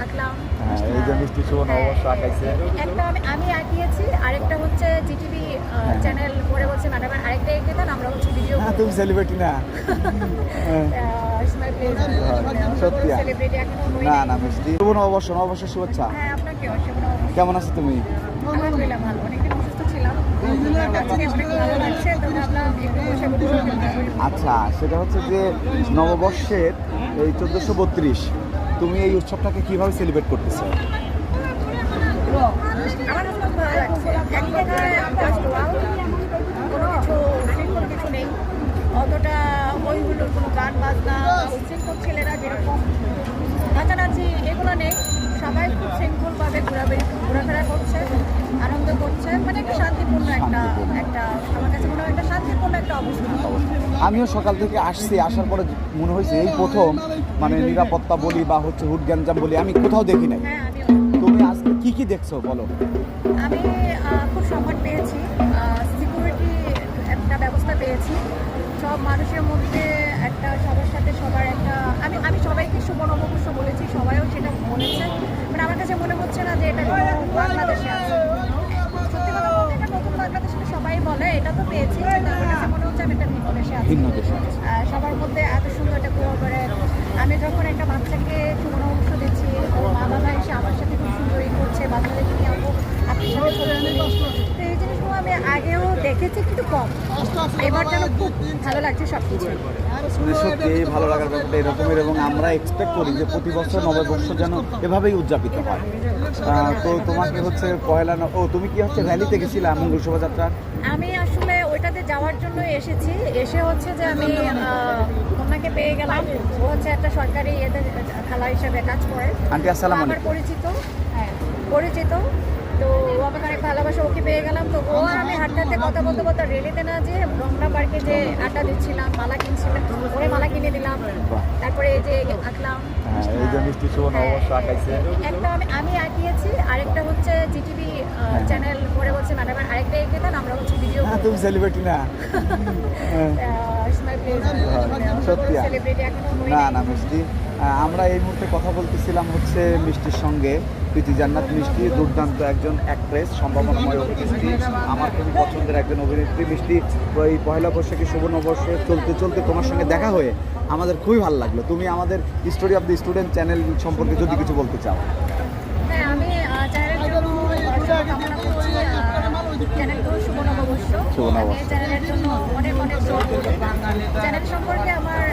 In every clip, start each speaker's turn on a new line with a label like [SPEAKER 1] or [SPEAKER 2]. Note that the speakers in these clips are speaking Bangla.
[SPEAKER 1] আঁকলাম।
[SPEAKER 2] এই যে মিষ্টি শুভ নববর্ষ আঁকাইছে।
[SPEAKER 1] একটা আমি আঁকিয়েছি, আরেকটা হচ্ছে জিটিভি চ্যানেল করে বলছে ম্যাডাম আরেকটা এঁকে দেন, আমরা হচ্ছে ভিডিও
[SPEAKER 2] তুমি সেলিব্রিটি না? সত্যি
[SPEAKER 1] সেলিব্রিটি এখনো হই
[SPEAKER 2] না
[SPEAKER 1] নাই।
[SPEAKER 2] না মিষ্টি শুভ নববর্ষ, নববর্ষের শুভেচ্ছা।
[SPEAKER 1] হ্যাঁ, আপনাকেও শুভ নববর্ষ।
[SPEAKER 2] কেমন আছো তুমি?
[SPEAKER 1] আলহামদুলিল্লাহ ভালো, অনেকদিন অসুস্থ ছিলাম, আজকে অনেক ভালো লাগছে, তো ভাবলাম একটু বসে বসে
[SPEAKER 2] আচ্ছা, সেটা হচ্ছে যে নববর্ষের এই 1432 তুমি এই উৎসবটাকে কিভাবে সেলিব্রেট করতেছো?
[SPEAKER 1] আমার কাছে খুব ভালো লাগছে। এক কথায় just wow, কোনো কিছু উশৃঙ্খল কিছু নেই, অতটা ওইগুলোর কোনো গান বাজনা, উশৃঙ্খল ছেলেরা যেরকম নাচানাচি এগুলো নেই, সবাই খুব শৃঙ্খলভাবে ঘোরাফেরা করছে, আনন্দ করছে, মানে একটা শান্তিপূর্ণ একটা আমার কাছে মনে হয় একটা শান্তিপূর্ণ একটা অবস্থা।
[SPEAKER 2] আমিও সকাল থেকে আসছি, আসার পরে মনে হয়েছে এই প্রথম মানে নিরাপত্তা বলি বা হচ্ছে হুট গ্যাঞ্জাম বলি আমি কোথাও দেখি নাই।
[SPEAKER 1] হ্যাঁ, আমিও।
[SPEAKER 2] তুমি আজকে কি দেখছো বলো?
[SPEAKER 1] আমি খুব সম্মান পেয়েছি, সিকিউরিটি একটা ব্যবস্থা পেয়েছি, সব মানুষের মধ্যে একটা সবার সাথে সবার একটা আমি সবাইকে শুভ নববর্ষ বলেছি, সবাইও সেটা বলেছে, মানে আমার কাছে মনে হচ্ছে না যে এটা বাংলাদেশে আছে। সত্যি কথা বলতে এটা নতুন বাংলাদেশে সবাই বলে, এটা তো পেয়েছি, কিন্তু আমার কাছে মনে হচ্ছে আমি একটা ভিন্ন দেশে আছি।
[SPEAKER 2] ভিন্ন দেশে আছি।
[SPEAKER 1] সবার মধ্যে এত সুন্দর একটা করে আমি যখন একটা বাচ্চাকে শুভ নববর্ষ দিচ্ছি, ওর মা বাবা এসে আমার সাথে খুব সুন্দর করছে, বাচ্চাদেরকে নিয়ে আপু আপনার সাথে ছবি তুলি। তো এই জিনিসগুলো আমি আগেও দেখেছি কিন্তু কম, এবার যেন খুব ভালো লাগছে সব কিছু।
[SPEAKER 2] সত্যি এই ভালো লাগার ব্যাপারটা এরকমের, এবং আমরা এক্সপেক্ট করি যে প্রতি বছর নববর্ষ যেন এভাবেই উদযাপিত হয়। তো তোমাকে হচ্ছে তুমি কি হচ্ছে র্যালিতে গেছিলা মঙ্গল শোভাযাত্রা?
[SPEAKER 1] আমি আসলে ওইটাতে যাওয়ার জন্য এসেছি, এসে হচ্ছে যে আমি ওনাকে পেয়ে গেলাম, ও হচ্ছে একটা সরকারি এদের খালা হিসেবে কাজ করে,
[SPEAKER 2] আন্টি আসসালামু
[SPEAKER 1] আমার
[SPEAKER 2] আলাইকুম।
[SPEAKER 1] পরিচিত, তো ও আমাকে অনেক ভালোবাসে, ওকে পেয়ে গেলাম। তো ও আর আমি হাঁটতে কথা বলতে বলতে রেলিতে না যে রমনা পার্কে যে আড্ডা দিচ্ছিলাম, মালা কিনছিলাম, ওরে মালা কিনে দিলাম, তারপরে এই যে আঁকলাম।
[SPEAKER 2] এই যে মিষ্টি শুভ নববর্ষ আঁকাইছে।
[SPEAKER 1] একটা আমি আঁকিয়েছি, আরেকটা হচ্ছে জিটিভি চ্যানেল করে বলছে ম্যাডাম আরেকটা এঁকে দেন, আমরা হচ্ছে ভিডিও
[SPEAKER 2] তুমি সেলিব্রিটি না? সত্যি
[SPEAKER 1] সেলিব্রিটি এখনো হই
[SPEAKER 2] না
[SPEAKER 1] নাই।
[SPEAKER 2] না মিষ্টি, আমরা এই মুহূর্তে কথা বলতেছিলাম হচ্ছে মিষ্টির সঙ্গে। প্রীতি জান্নাত মিষ্টি দুর্দান্ত একজন অ্যাক্ট্রেস, সম্ভাবনাময় অভিনেত্রী, আমার খুবই পছন্দের একজন অভিনেত্রী। মিষ্টি, এই পয়লা বৈশাখী শুভ নববর্ষ চলতে চলতে তোমার সঙ্গে দেখা হয়ে আমাদের খুবই ভালো লাগলো। তুমি আমাদের story of the student channel সম্পর্কে যদি কিছু বলতে চাও।
[SPEAKER 1] হ্যাঁ, আমি চ্যানেলের জন্য কামনা করছি, চ্যানেলগুলো শুভ নববর্ষ। আমি চ্যানেলের জন্য অনেক দোয়া করব। চ্যানেল সম্পর্কে আমার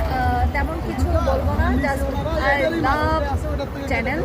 [SPEAKER 1] তেমন কিছু বলবো না, জাস্ট আই লাভ চ্যানেল।